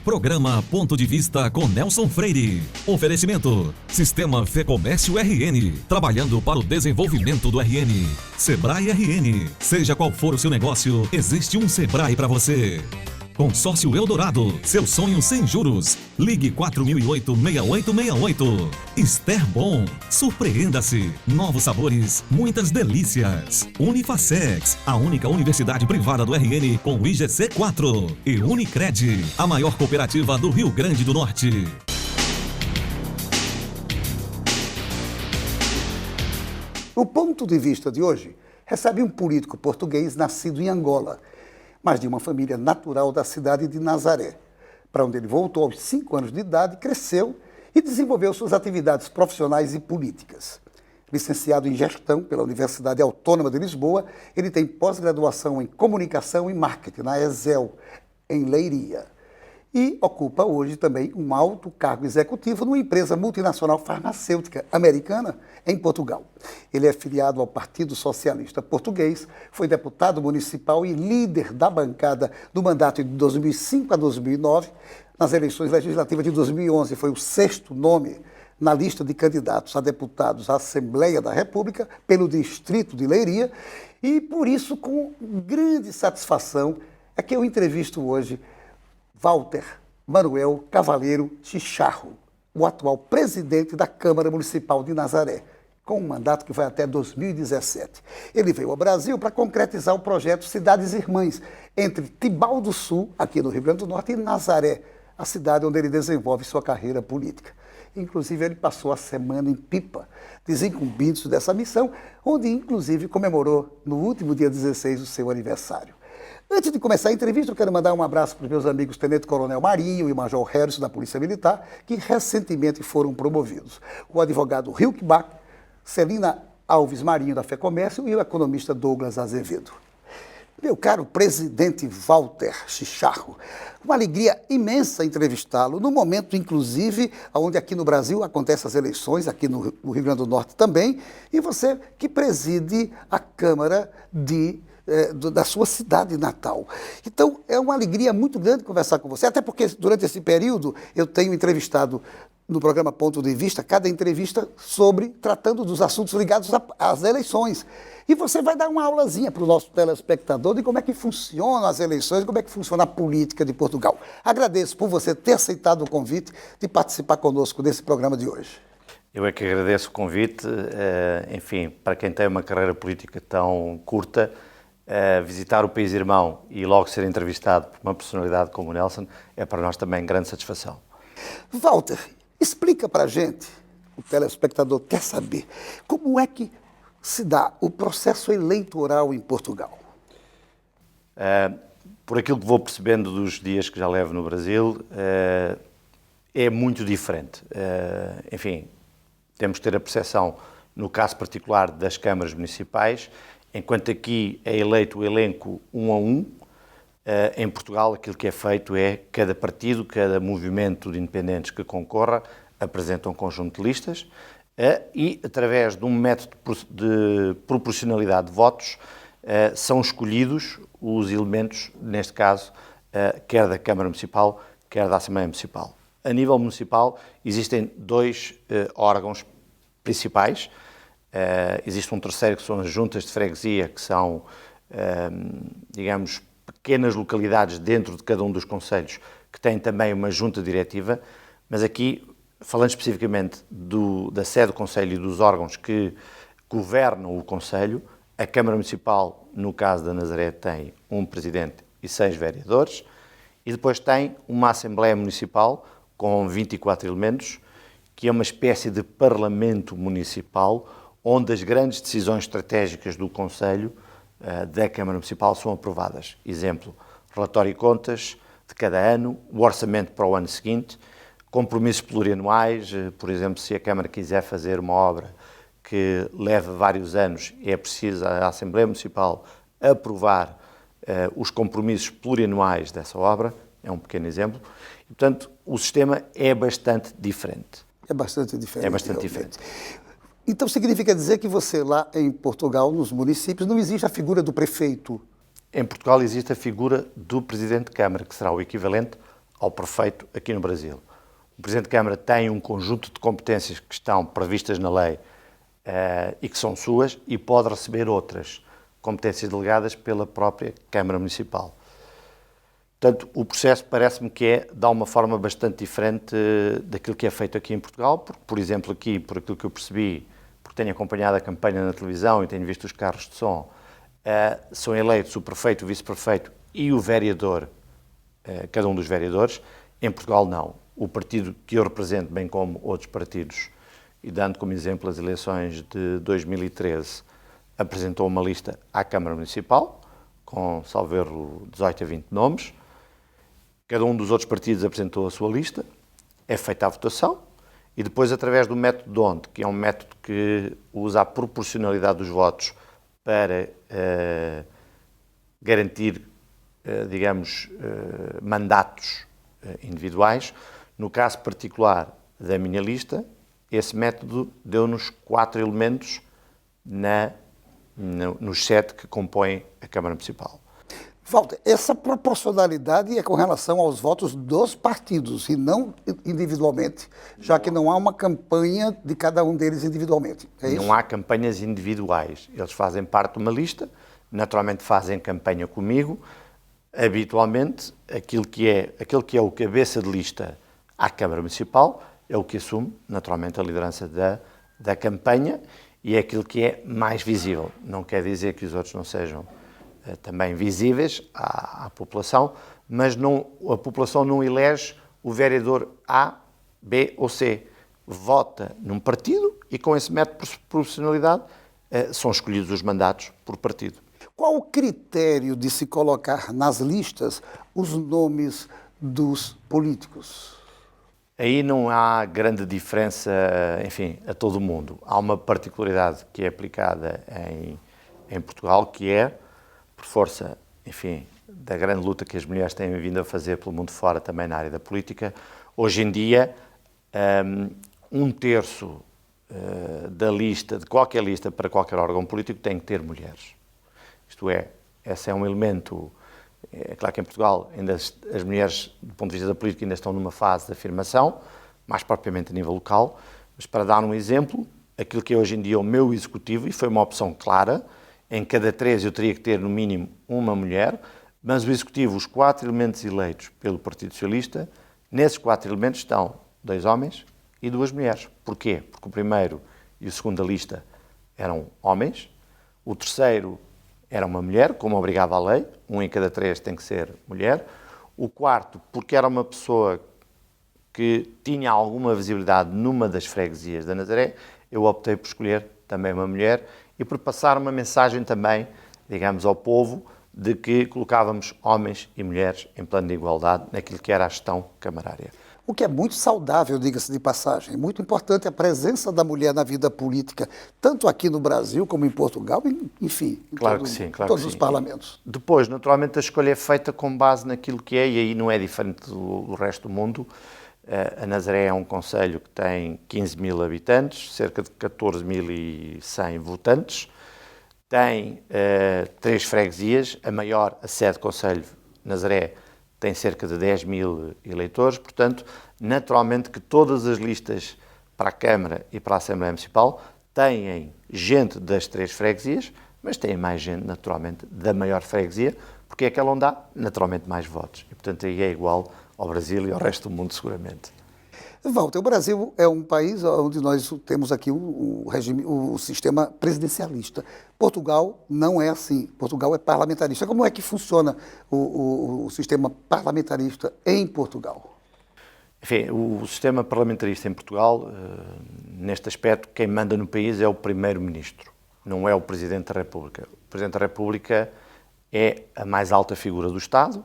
Programa Ponto de Vista com Nelson Freire. Oferecimento: Sistema Fê Comércio RN. Trabalhando para o desenvolvimento do RN. Sebrae RN. Seja qual for o seu negócio, existe um Sebrae para você. Consórcio Eldorado. Seu sonho sem juros. Ligue 4008-6868. Ester Bom. Surpreenda-se. Novos sabores, muitas delícias. Unifacex, a única universidade privada do RN com IGC 4. E Unicred, a maior cooperativa do Rio Grande do Norte. O ponto de vista de hoje recebe um político português nascido em Angola, mas de uma família natural da cidade de Nazaré, para onde ele voltou aos 5 anos de idade, cresceu e desenvolveu suas atividades profissionais e políticas. Licenciado em Gestão pela Universidade Autônoma de Lisboa, ele tem pós-graduação em Comunicação e Marketing na ESEL, em Leiria. E ocupa hoje também um alto cargo executivo numa empresa multinacional farmacêutica americana em Portugal. Ele é filiado ao Partido Socialista Português, foi deputado municipal e líder da bancada do mandato de 2005 a 2009. Nas eleições legislativas de 2011 foi o 6º nome na lista de candidatos a deputados à Assembleia da República pelo distrito de Leiria. E por isso, com grande satisfação, é que eu entrevisto hoje Walter Manuel Cavaleiro Chicharro, o atual presidente da Câmara Municipal de Nazaré, com um mandato que vai até 2017. Ele veio ao Brasil para concretizar o projeto Cidades Irmãs, entre Tibau do Sul, aqui no Rio Grande do Norte, e Nazaré, a cidade onde ele desenvolve sua carreira política. Inclusive, ele passou a semana em Pipa, desincumbido dessa missão, onde, inclusive, comemorou no último dia 16 o seu aniversário. Antes de começar a entrevista, eu quero mandar um abraço para os meus amigos Tenente Coronel Marinho e Major Harrison da Polícia Militar, que recentemente foram promovidos. O advogado Hilke Bach, Celina Alves Marinho da Fé Comércio e o economista Douglas Azevedo. Meu caro presidente Walter Chicharro, uma alegria imensa entrevistá-lo, no momento, inclusive, onde aqui no Brasil acontecem as eleições, aqui no Rio Grande do Norte também, e você que preside a Câmara da sua cidade natal. Então, é uma alegria muito grande conversar com você, até porque durante esse período eu tenho entrevistado no programa Ponto de Vista, cada entrevista tratando dos assuntos ligados às eleições. E você vai dar uma aulazinha para o nosso telespectador de como é que funcionam as eleições, como é que funciona a política de Portugal. Agradeço por você ter aceitado o convite de participar conosco desse programa de hoje. Eu é que agradeço o convite. Enfim, para quem tem uma carreira política tão curta, visitar o país irmão e logo ser entrevistado por uma personalidade como o Nelson é para nós também grande satisfação. Walter, explica para a gente, o telespectador quer saber, como é que se dá o processo eleitoral em Portugal? Por aquilo que vou percebendo dos dias que já levo no Brasil, é muito diferente. Enfim, temos que ter a percepção, no caso particular das câmaras municipais, enquanto aqui é eleito o elenco 1 a 1, em Portugal aquilo que é feito é cada partido, cada movimento de independentes que concorra, apresenta um conjunto de listas e, através de um método de proporcionalidade de votos, são escolhidos os elementos, neste caso, quer da Câmara Municipal, quer da Assembleia Municipal. A nível municipal existem 2 órgãos principais. Existe um terceiro que são as juntas de freguesia, que são, digamos, pequenas localidades dentro de cada um dos concelhos, que têm também uma junta diretiva, mas aqui, falando especificamente da sede do concelho e dos órgãos que governam o concelho, a Câmara Municipal, no caso da Nazaré, tem um presidente e 6 vereadores, e depois tem uma Assembleia Municipal com 24 elementos, que é uma espécie de Parlamento Municipal, onde as grandes decisões estratégicas do Conselho da Câmara Municipal são aprovadas. Exemplo, relatório e contas de cada ano, o orçamento para o ano seguinte, compromissos plurianuais, por exemplo, se a Câmara quiser fazer uma obra que leva vários anos, é preciso a Assembleia Municipal aprovar os compromissos plurianuais dessa obra, é um pequeno exemplo, e, portanto, o sistema é bastante diferente. É bastante diferente. É bastante diferente. Então, significa dizer que você, lá em Portugal, nos municípios, não existe a figura do prefeito? Em Portugal existe a figura do Presidente de Câmara, que será o equivalente ao prefeito aqui no Brasil. O Presidente da Câmara tem um conjunto de competências que estão previstas na lei e que são suas e pode receber outras competências delegadas pela própria Câmara Municipal. Portanto, o processo parece-me que é de uma forma bastante diferente daquilo que é feito aqui em Portugal, porque, por exemplo, aqui, por aquilo que eu percebi, porque tenho acompanhado a campanha na televisão e tenho visto os carros de som, são eleitos o prefeito, o vice-prefeito e o vereador, cada um dos vereadores. Em Portugal, não. O partido que eu represento, bem como outros partidos, e dando como exemplo as eleições de 2013, apresentou uma lista à Câmara Municipal, com, salvo erro, 18 a 20 nomes. Cada um dos outros partidos apresentou a sua lista, é feita a votação, e depois, através do método DONT, que é um método que usa a proporcionalidade dos votos para garantir, digamos, mandatos individuais. No caso particular da minha lista, esse método deu-nos 4 elementos nos 7 que compõem a Câmara Municipal. Walter, essa proporcionalidade é com relação aos votos dos partidos e não individualmente, já que não há uma campanha de cada um deles individualmente. É isso? Não há campanhas individuais. Eles fazem parte de uma lista, naturalmente fazem campanha comigo. Habitualmente, aquele que é o cabeça de lista à Câmara Municipal é o que assume, naturalmente, a liderança da campanha e é aquilo que é mais visível. Não quer dizer que os outros não sejam também visíveis à população, mas a população não elege o vereador A, B ou C. Vota num partido e com esse método de proporcionalidade são escolhidos os mandatos por partido. Qual o critério de se colocar nas listas os nomes dos políticos? Aí não há grande diferença, enfim, a todo o mundo. Há uma particularidade que é aplicada em Portugal, que é, por força, enfim, da grande luta que as mulheres têm vindo a fazer pelo mundo fora, também na área da política, hoje em dia, 1/3 da lista, de qualquer lista para qualquer órgão político, tem que ter mulheres. Isto é, esse é um elemento. É claro que em Portugal ainda as mulheres, do ponto de vista da política, ainda estão numa fase de afirmação, mais propriamente a nível local, mas para dar um exemplo, aquilo que é hoje em dia o meu executivo, e foi uma opção clara, em cada 3 eu teria que ter no mínimo uma mulher, mas o executivo, os 4 elementos eleitos pelo Partido Socialista, nesses 4 elementos estão 2 homens e 2 mulheres. Porquê? Porque o primeiro e o segundo da lista eram homens, o terceiro era uma mulher, como obrigava a lei, 1 em cada 3 tem que ser mulher. O quarto, porque era uma pessoa que tinha alguma visibilidade numa das freguesias da Nazaré, eu optei por escolher também uma mulher e por passar uma mensagem também, digamos, ao povo, de que colocávamos homens e mulheres em plano de igualdade naquilo que era a gestão camarária. O que é muito saudável, diga-se de passagem. Muito importante a presença da mulher na vida política, tanto aqui no Brasil como em Portugal, enfim, em todos os parlamentos. Depois, naturalmente, a escolha é feita com base naquilo que é, e aí não é diferente do resto do mundo. A Nazaré é um concelho que tem 15 mil habitantes, cerca de 14.100 votantes, tem 3 freguesias, a maior, a sede do concelho, Nazaré, tem cerca de 10 mil eleitores, portanto, naturalmente que todas as listas para a Câmara e para a Assembleia Municipal têm gente das 3 freguesias, mas têm mais gente, naturalmente, da maior freguesia, porque é aquela onde há, naturalmente, mais votos. E, portanto, aí é igual ao Brasil e ao resto do mundo, seguramente. Walter, o Brasil é um país onde nós temos aqui o sistema presidencialista. Portugal não é assim. Portugal é parlamentarista. Como é que funciona o sistema parlamentarista em Portugal? Enfim, o sistema parlamentarista em Portugal, neste aspecto, quem manda no país é o Primeiro-Ministro, não é o Presidente da República. O Presidente da República é a mais alta figura do Estado,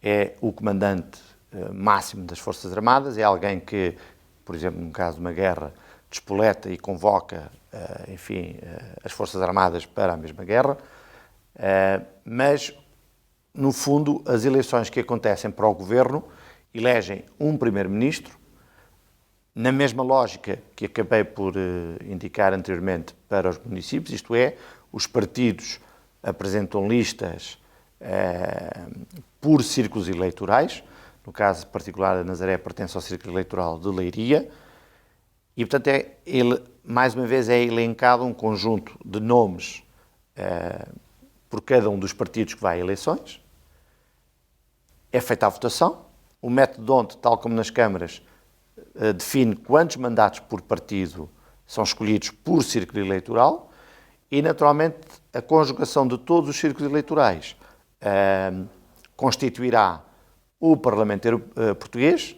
é o comandante máximo das Forças Armadas, é alguém que, por exemplo, no caso de uma guerra, despoleta e convoca, as Forças Armadas para a mesma guerra, mas, no fundo, as eleições que acontecem para o Governo elegem um Primeiro-Ministro, na mesma lógica que acabei por indicar anteriormente para os municípios, isto é, os partidos apresentam listas por círculos eleitorais, no caso particular da Nazaré, pertence ao Círculo Eleitoral de Leiria, e, portanto, mais uma vez é elencado um conjunto de nomes por cada um dos partidos que vai a eleições, é feita a votação, o método de onde, tal como nas câmaras, define quantos mandatos por partido são escolhidos por círculo eleitoral e, naturalmente, a conjugação de todos os círculos eleitorais constituirá o Parlamento português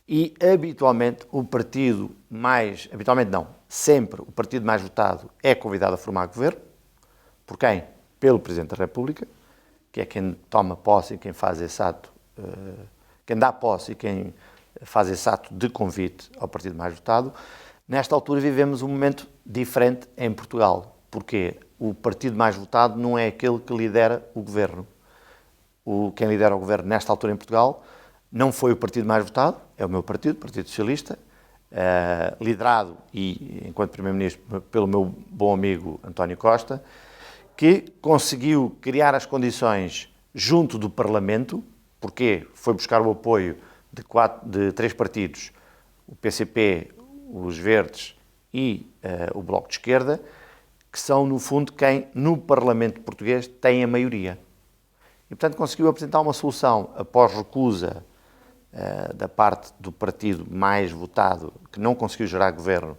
e, habitualmente, sempre o partido mais votado é convidado a formar governo. Por quem? Pelo Presidente da República, que é quem toma posse e quem faz esse ato, quem dá posse e quem faz esse ato de convite ao partido mais votado. Nesta altura vivemos um momento diferente em Portugal, porque o partido mais votado não é aquele que lidera o governo. Quem lidera o governo nesta altura em Portugal não foi o partido mais votado, é o meu partido, o Partido Socialista, liderado, e enquanto Primeiro-Ministro, pelo meu bom amigo António Costa, que conseguiu criar as condições junto do Parlamento, porque foi buscar o apoio de 3 partidos, o PCP, os Verdes e o Bloco de Esquerda, que são, no fundo, quem no Parlamento português tem a maioria. E, portanto, conseguiu apresentar uma solução após recusa da parte do partido mais votado, que não conseguiu gerar governo,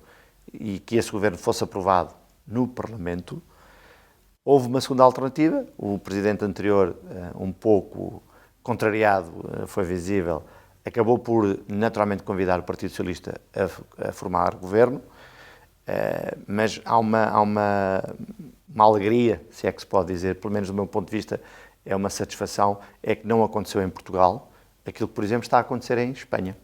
e que esse governo fosse aprovado no Parlamento. Houve uma segunda alternativa, o presidente anterior, um pouco contrariado, foi visível, acabou por naturalmente convidar o Partido Socialista a formar governo, mas há uma alegria, se é que se pode dizer, pelo menos do meu ponto de vista, é uma satisfação, é que não aconteceu em Portugal aquilo que, por exemplo, está a acontecer em Espanha,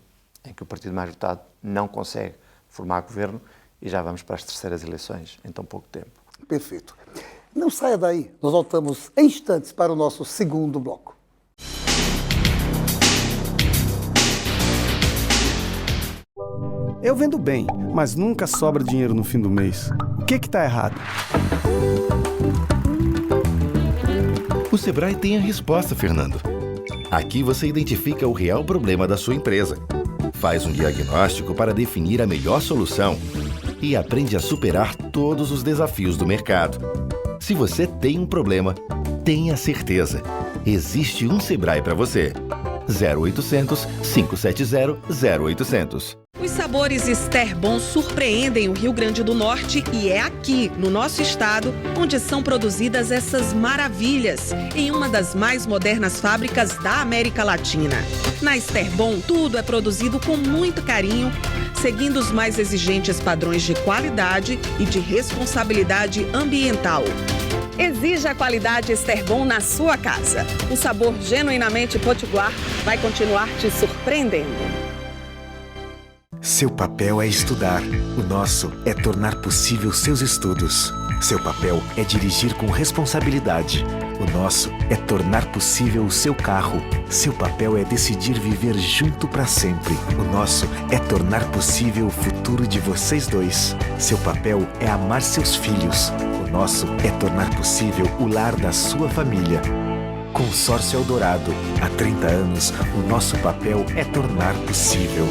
em que o partido mais votado não consegue formar governo e já vamos para as 3º eleições em tão pouco tempo. Perfeito. Não saia daí, nós voltamos em instantes para o nosso segundo bloco. Eu vendo bem, mas nunca sobra dinheiro no fim do mês. O que está errado? O Sebrae tem a resposta, Fernando. Aqui você identifica o real problema da sua empresa, faz um diagnóstico para definir a melhor solução e aprende a superar todos os desafios do mercado. Se você tem um problema, tenha certeza. Existe um Sebrae para você. 0800 570 0800. Os sabores Esterbon surpreendem o Rio Grande do Norte e é aqui, no nosso estado, onde são produzidas essas maravilhas, em uma das mais modernas fábricas da América Latina. Na Esterbon, tudo é produzido com muito carinho, seguindo os mais exigentes padrões de qualidade e de responsabilidade ambiental. Exija a qualidade Esterbon na sua casa. O sabor genuinamente potiguar vai continuar te surpreendendo. Seu papel é estudar. O nosso é tornar possível seus estudos. Seu papel é dirigir com responsabilidade. O nosso é tornar possível o seu carro. Seu papel é decidir viver junto para sempre. O nosso é tornar possível o futuro de vocês dois. Seu papel é amar seus filhos. O nosso é tornar possível o lar da sua família. Consórcio Eldorado. Há 30 anos, o nosso papel é tornar possível.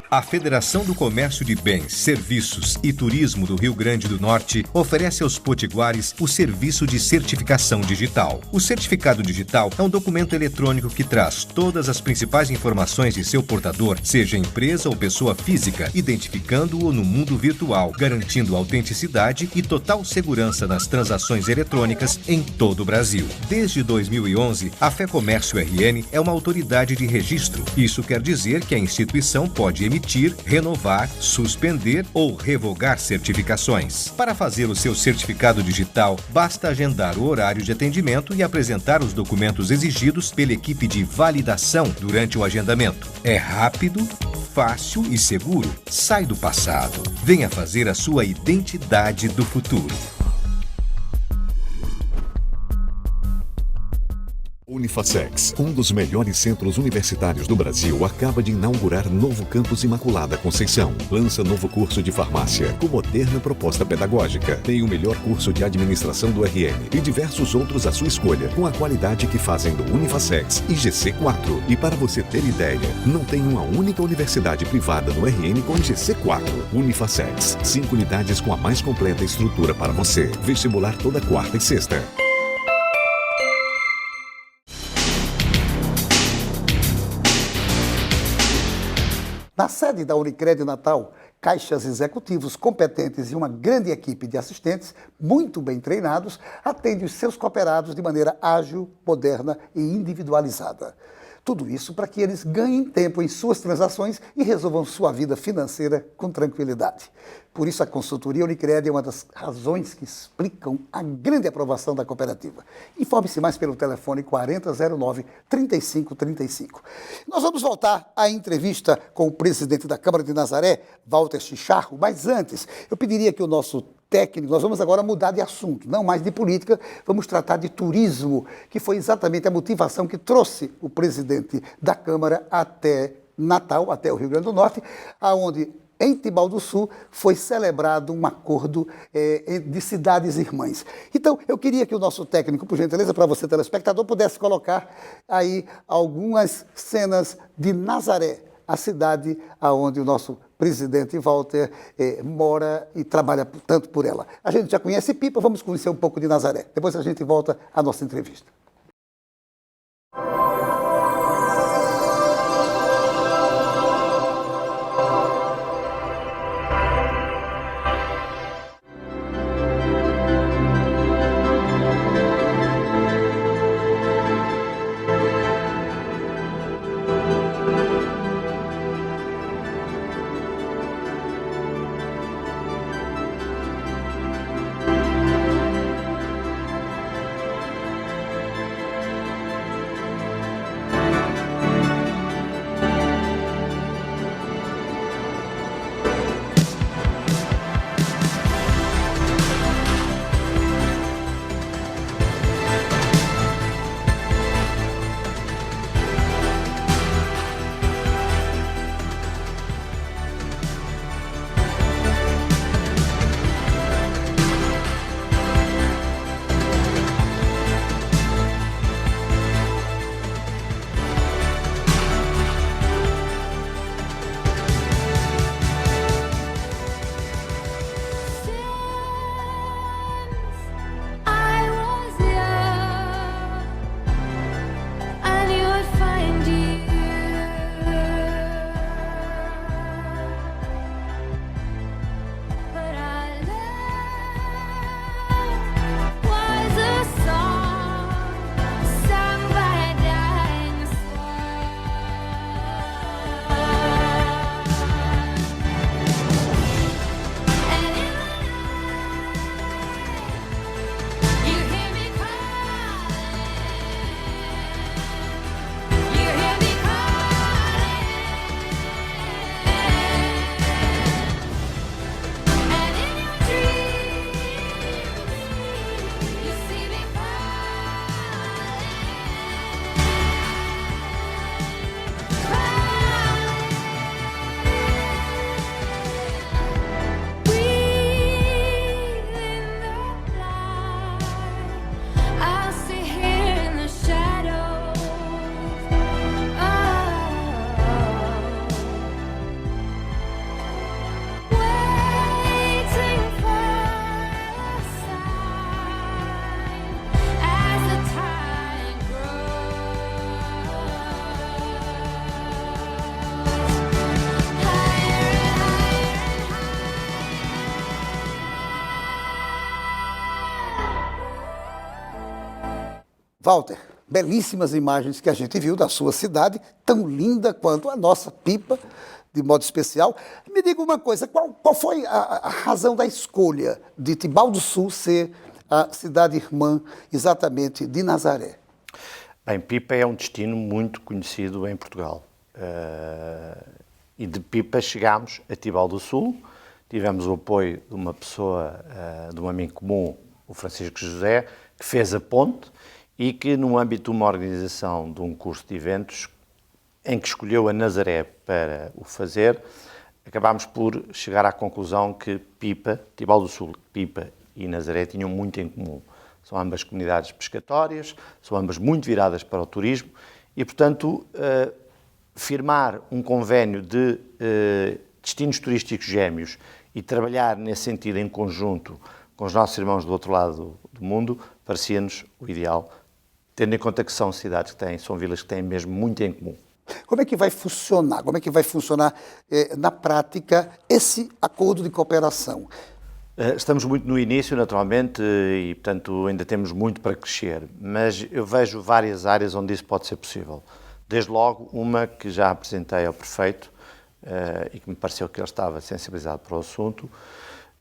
A Federação do Comércio de Bens, Serviços e Turismo do Rio Grande do Norte oferece aos potiguares o serviço de certificação digital. O certificado digital é um documento eletrônico que traz todas as principais informações de seu portador, seja empresa ou pessoa física, identificando-o no mundo virtual, garantindo autenticidade e total segurança nas transações eletrônicas em todo o Brasil. Desde 2011, a FEComércio RN é uma autoridade de registro. Isso quer dizer que a instituição pode emitir, renovar, suspender ou revogar certificações. Para fazer o seu certificado digital, basta agendar o horário de atendimento e apresentar os documentos exigidos pela equipe de validação durante o agendamento. É rápido, fácil e seguro. Sai do passado. Venha fazer a sua identidade do futuro. Unifacex, um dos melhores centros universitários do Brasil, acaba de inaugurar novo campus Imaculada Conceição. Lança novo curso de farmácia, com moderna proposta pedagógica. Tem o melhor curso de administração do RN e diversos outros à sua escolha, com a qualidade que fazem do Unifacex e GC4. E para você ter ideia, não tem uma única universidade privada no RN com GC4. Unifacex, 5 unidades com a mais completa estrutura para você. Vestibular toda quarta e sexta. Na sede da Unicred Natal, caixas executivos competentes e uma grande equipe de assistentes, muito bem treinados, atendem os seus cooperados de maneira ágil, moderna e individualizada. Tudo isso para que eles ganhem tempo em suas transações e resolvam sua vida financeira com tranquilidade. Por isso, a consultoria Unicred é uma das razões que explicam a grande aprovação da cooperativa. Informe-se mais pelo telefone 4009-3535. Nós vamos voltar à entrevista com o presidente da Câmara de Nazaré, Walter Chicharro, mas antes, eu pediria que o nosso técnico, nós vamos agora mudar de assunto, não mais de política, vamos tratar de turismo, que foi exatamente a motivação que trouxe o presidente da Câmara até Natal, até o Rio Grande do Norte, aonde em Tibau do Sul foi celebrado um acordo de cidades irmãs. Então, eu queria que o nosso técnico, por gentileza, para você telespectador, pudesse colocar aí algumas cenas de Nazaré, a cidade onde o nosso presidente Walter mora e trabalha tanto por ela. A gente já conhece Pipa, vamos conhecer um pouco de Nazaré. Depois a gente volta à nossa entrevista. Walter, belíssimas imagens que a gente viu da sua cidade, tão linda quanto a nossa Pipa, de modo especial. Me diga uma coisa, qual foi a razão da escolha de Tibau do Sul ser a cidade irmã exatamente de Nazaré? Bem, Pipa é um destino muito conhecido em Portugal. E de Pipa chegámos a Tibau do Sul, tivemos o apoio de uma pessoa, de um amigo comum, o Francisco José, que fez a ponte, e que, no âmbito de uma organização de um curso de eventos, em que escolheu a Nazaré para o fazer, acabámos por chegar à conclusão que Pipa, Tibau do Sul, Pipa e Nazaré tinham muito em comum. São ambas comunidades pescatórias, são ambas muito viradas para o turismo e, portanto, firmar um convênio de destinos turísticos gêmeos e trabalhar nesse sentido em conjunto com os nossos irmãos do outro lado do mundo, parecia-nos o ideal, tendo em conta que são cidades que têm, são vilas que têm mesmo muito em comum. Como é que vai funcionar? Como é que vai funcionar na prática esse acordo de cooperação? Estamos muito no início, naturalmente, e, portanto, ainda temos muito para crescer, mas eu vejo várias áreas onde isso pode ser possível. Desde logo, uma que já apresentei ao prefeito e que me pareceu que ele estava sensibilizado para o assunto.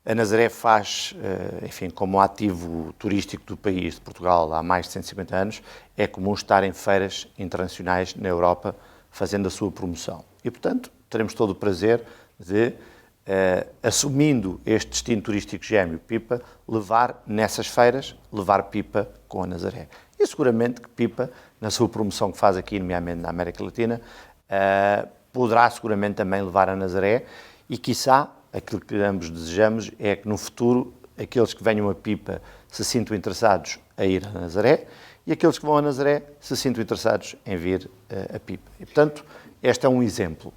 A Nazaré faz, enfim, como ativo turístico do país, de Portugal, há mais de 150 anos, é comum estar em feiras internacionais na Europa fazendo a sua promoção. E, portanto, teremos todo o prazer de, assumindo este destino turístico gêmeo, Pipa, levar nessas feiras, levar Pipa com a Nazaré. E seguramente que Pipa, na sua promoção que faz aqui, nomeadamente na América Latina, poderá seguramente também levar a Nazaré e, quiçá, aquilo que ambos desejamos é que no futuro aqueles que venham a Pipa se sintam interessados a ir a Nazaré e aqueles que vão a Nazaré se sintam interessados em vir a Pipa. E, portanto, este é um exemplo.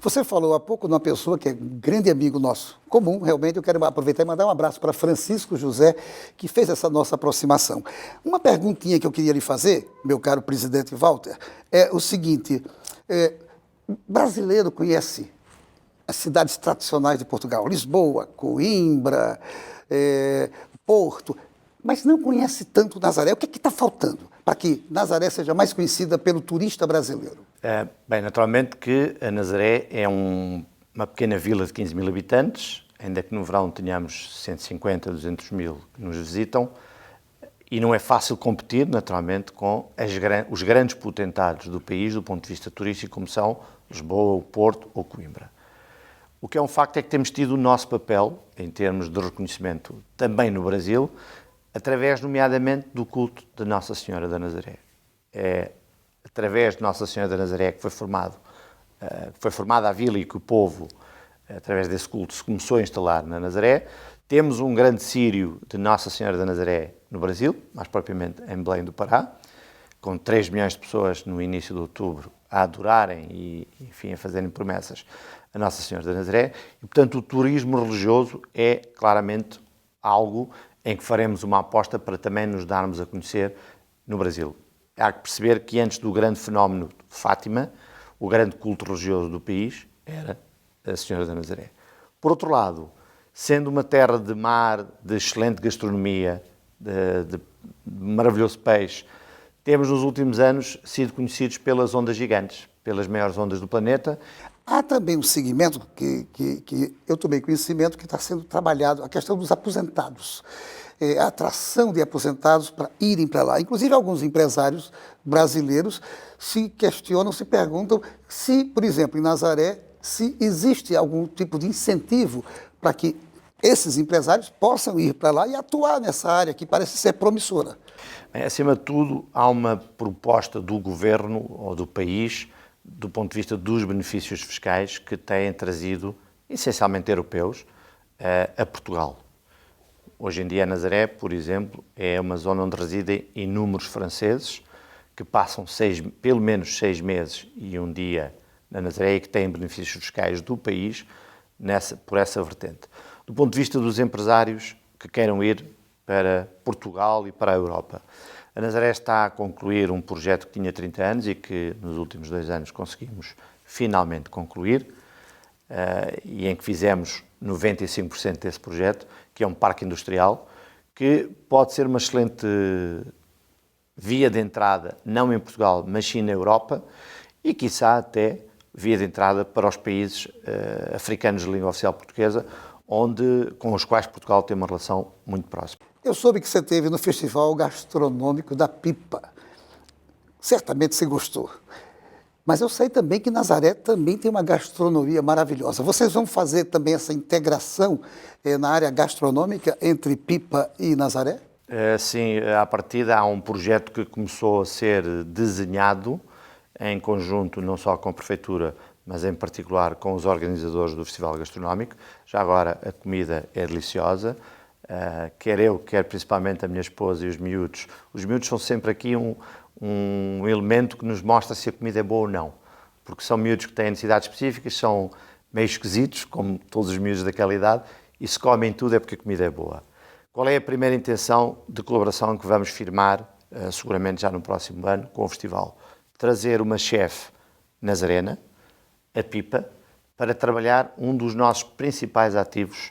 Você falou há pouco de uma pessoa que é um grande amigo nosso, comum, realmente. Eu quero aproveitar e mandar um abraço para Francisco José, que fez essa nossa aproximação. Uma perguntinha que eu queria lhe fazer, meu caro presidente Walter, é o seguinte: brasileiro conhece as cidades tradicionais de Portugal, Lisboa, Coimbra, Porto, mas não conhece tanto Nazaré. O que está faltando para que Nazaré seja mais conhecida pelo turista brasileiro? Bem, naturalmente que a Nazaré é uma pequena vila de 15 mil habitantes, ainda que no verão tenhamos 150, 200 mil que nos visitam, e não é fácil competir, naturalmente, com os grandes potentados do país do ponto de vista turístico, como são Lisboa, o Porto ou Coimbra. O que é um facto é que temos tido o nosso papel, em termos de reconhecimento, também no Brasil, através, nomeadamente, do culto de Nossa Senhora da Nazaré. É através de Nossa Senhora da Nazaré que foi formada a vila e que o povo, através desse culto, se começou a instalar na Nazaré. Temos um grande círio de Nossa Senhora da Nazaré no Brasil, mais propriamente em Belém do Pará, com 3 milhões de pessoas no início de outubro a adorarem e, enfim, a fazerem promessas a Nossa Senhora da Nazaré. E, portanto, o turismo religioso é claramente algo em que faremos uma aposta para também nos darmos a conhecer no Brasil. Há que perceber que antes do grande fenómeno de Fátima, o grande culto religioso do país era a Senhora da Nazaré. Por outro lado, sendo uma terra de mar, de excelente gastronomia, de maravilhoso peixe, temos nos últimos anos sido conhecidos pelas ondas gigantes, pelas maiores ondas do planeta. Há também um segmento que eu tomei conhecimento que está sendo trabalhado, a questão dos aposentados. A atração de aposentados para irem para lá. Inclusive, alguns empresários brasileiros se questionam, se perguntam se, por exemplo, em Nazaré, se existe algum tipo de incentivo para que esses empresários possam ir para lá e atuar nessa área que parece ser promissora. Bem, acima de tudo, há uma proposta do governo ou do país, do ponto de vista dos benefícios fiscais que têm trazido, essencialmente europeus, a Portugal. Hoje em dia, a Nazaré, por exemplo, é uma zona onde residem inúmeros franceses que passam pelo menos 6 meses e um dia na Nazaré e que têm benefícios fiscais do país por essa vertente. Do ponto de vista dos empresários que queiram ir para Portugal e para a Europa, a Nazaré está a concluir um projeto que tinha 30 anos e que nos últimos 2 anos conseguimos finalmente concluir, e em que fizemos 95% desse projeto, que é um parque industrial, que pode ser uma excelente via de entrada, não em Portugal, mas sim na Europa, e quiçá até via de entrada para os países africanos de língua oficial portuguesa, com os quais Portugal tem uma relação muito próxima. Eu soube que você esteve no Festival Gastronômico da Pipa. Certamente você gostou. Mas eu sei também que Nazaré também tem uma gastronomia maravilhosa. Vocês vão fazer também essa integração na área gastronômica entre Pipa e Nazaré? Sim, à partida há um projeto que começou a ser desenhado em conjunto não só com a Prefeitura, mas em particular com os organizadores do Festival Gastronómico. Já agora a comida é deliciosa, quer eu, quer principalmente a minha esposa e os miúdos. Os miúdos são sempre aqui um elemento que nos mostra se a comida é boa ou não, porque são miúdos que têm necessidades específicas, são meio esquisitos, como todos os miúdos daquela idade, e se comem tudo é porque a comida é boa. Qual é a primeira intenção de colaboração que vamos firmar, seguramente já no próximo ano, com o festival? Trazer uma chefe nazarena, a Pipa, para trabalhar um dos nossos principais ativos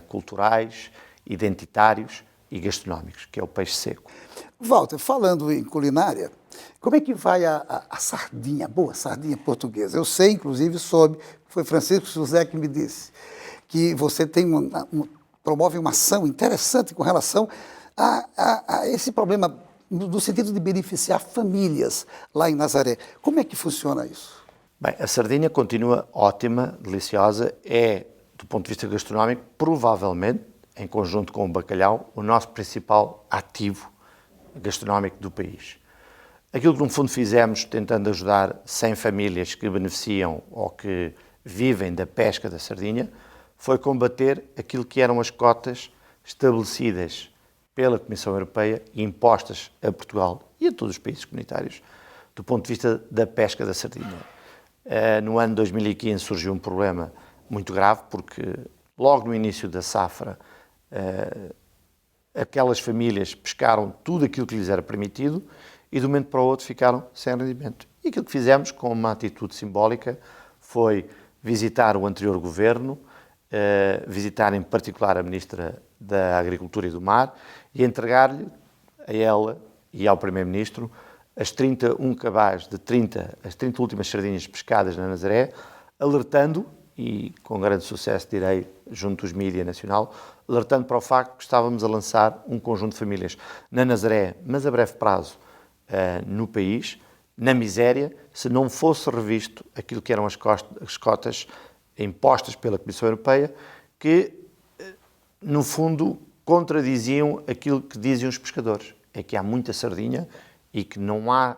culturais, identitários e gastronómicos, que é o peixe seco. Walter, falando em culinária, como é que vai a sardinha, a boa sardinha portuguesa? Eu sei, inclusive, foi Francisco José que me disse que você promove uma ação interessante com relação a esse problema, no sentido de beneficiar famílias lá em Nazaré. Como é que funciona isso? Bem, a sardinha continua ótima, deliciosa, é, do ponto de vista gastronómico, provavelmente, em conjunto com o bacalhau, o nosso principal ativo gastronómico do país. Aquilo que, no fundo, fizemos, tentando ajudar 100 famílias que beneficiam ou que vivem da pesca da sardinha, foi combater aquilo que eram as cotas estabelecidas pela Comissão Europeia e impostas a Portugal e a todos os países comunitários do ponto de vista da pesca da sardinha. No ano 2015 surgiu um problema muito grave, porque logo no início da safra aquelas famílias pescaram tudo aquilo que lhes era permitido e de um momento para o outro ficaram sem rendimento. E aquilo que fizemos, com uma atitude simbólica, foi visitar o anterior governo, visitar em particular a Ministra da Agricultura e do Mar e entregar-lhe a ela e ao Primeiro-Ministro as 31 cabaz de as 30 últimas sardinhas pescadas na Nazaré, alertando, e com grande sucesso, direi, junto dos mídia nacional, alertando para o facto que estávamos a lançar um conjunto de famílias na Nazaré, mas a breve prazo no país, na miséria, se não fosse revisto aquilo que eram as cotas impostas pela Comissão Europeia, que, no fundo, contradiziam aquilo que dizem os pescadores. É que há muita sardinha e que não há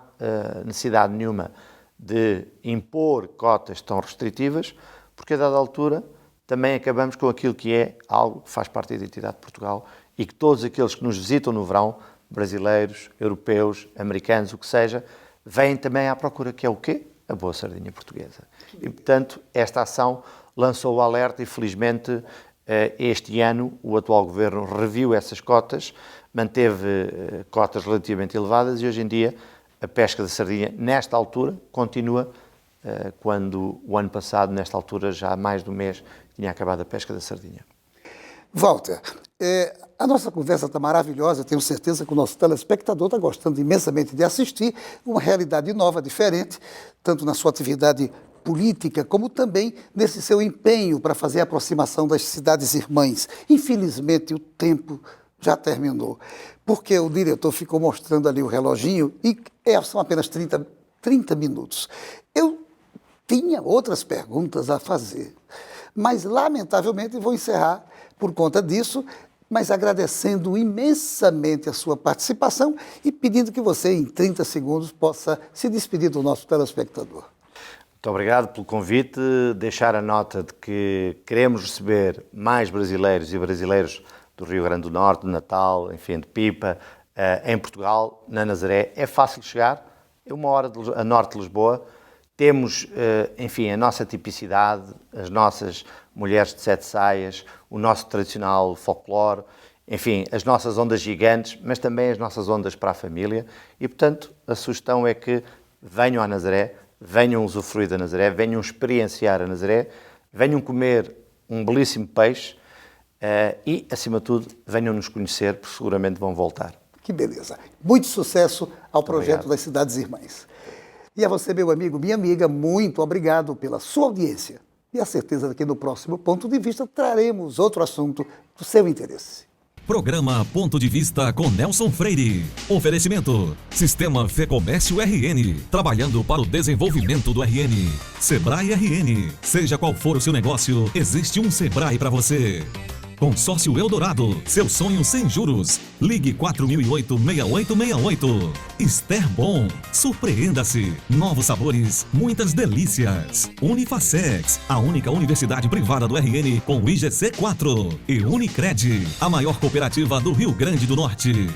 necessidade nenhuma de impor cotas tão restritivas, porque a dada altura também acabamos com aquilo que é algo que faz parte da identidade de Portugal e que todos aqueles que nos visitam no verão, brasileiros, europeus, americanos, o que seja, vêm também à procura, que é o quê? A boa sardinha portuguesa. E, portanto, esta ação lançou o alerta e, felizmente, este ano o atual governo reviu essas cotas, manteve cotas relativamente elevadas e, hoje em dia, a pesca da sardinha, nesta altura, continua, quando o ano passado, nesta altura, já há mais de um mês, tinha acabado a pesca da sardinha. Walter, a nossa conversa está maravilhosa, tenho certeza que o nosso telespectador está gostando imensamente de assistir uma realidade nova, diferente, tanto na sua atividade política, como também nesse seu empenho para fazer a aproximação das cidades irmãs. Infelizmente, o tempo já terminou, porque o diretor ficou mostrando ali o reloginho e são apenas 30 minutos. Eu tinha outras perguntas a fazer, mas, lamentavelmente, vou encerrar por conta disso, mas agradecendo imensamente a sua participação e pedindo que você, em 30 segundos, possa se despedir do nosso telespectador. Muito obrigado pelo convite. Deixar a nota de que queremos receber mais brasileiros e brasileiros do Rio Grande do Norte, de Natal, enfim, de Pipa, em Portugal, na Nazaré. É fácil chegar, é 1 hora a norte de Lisboa. Temos, enfim, a nossa tipicidade, as nossas mulheres de 7 saias, o nosso tradicional folclore, enfim, as nossas ondas gigantes, mas também as nossas ondas para a família. E, portanto, a sugestão é que venham à Nazaré, venham usufruir da Nazaré, venham experienciar a Nazaré, venham comer um belíssimo peixe e, acima de tudo, venham nos conhecer, porque seguramente vão voltar. Que beleza. Muito sucesso ao projeto Obrigado. das Cidades Irmãs. E a você, meu amigo, minha amiga, muito obrigado pela sua audiência. E a certeza de que no próximo Ponto de Vista traremos outro assunto do seu interesse. Programa Ponto de Vista com Nelson Freire. Oferecimento: Sistema Fecomércio RN. Trabalhando para o desenvolvimento do RN. Sebrae RN. Seja qual for o seu negócio, existe um Sebrae para você. Consórcio Eldorado, seu sonho sem juros. Ligue 4008-6868. Esterbom, surpreenda-se. Novos sabores, muitas delícias. Unifacex, a única universidade privada do RN com o IGC 4. E Unicred, a maior cooperativa do Rio Grande do Norte.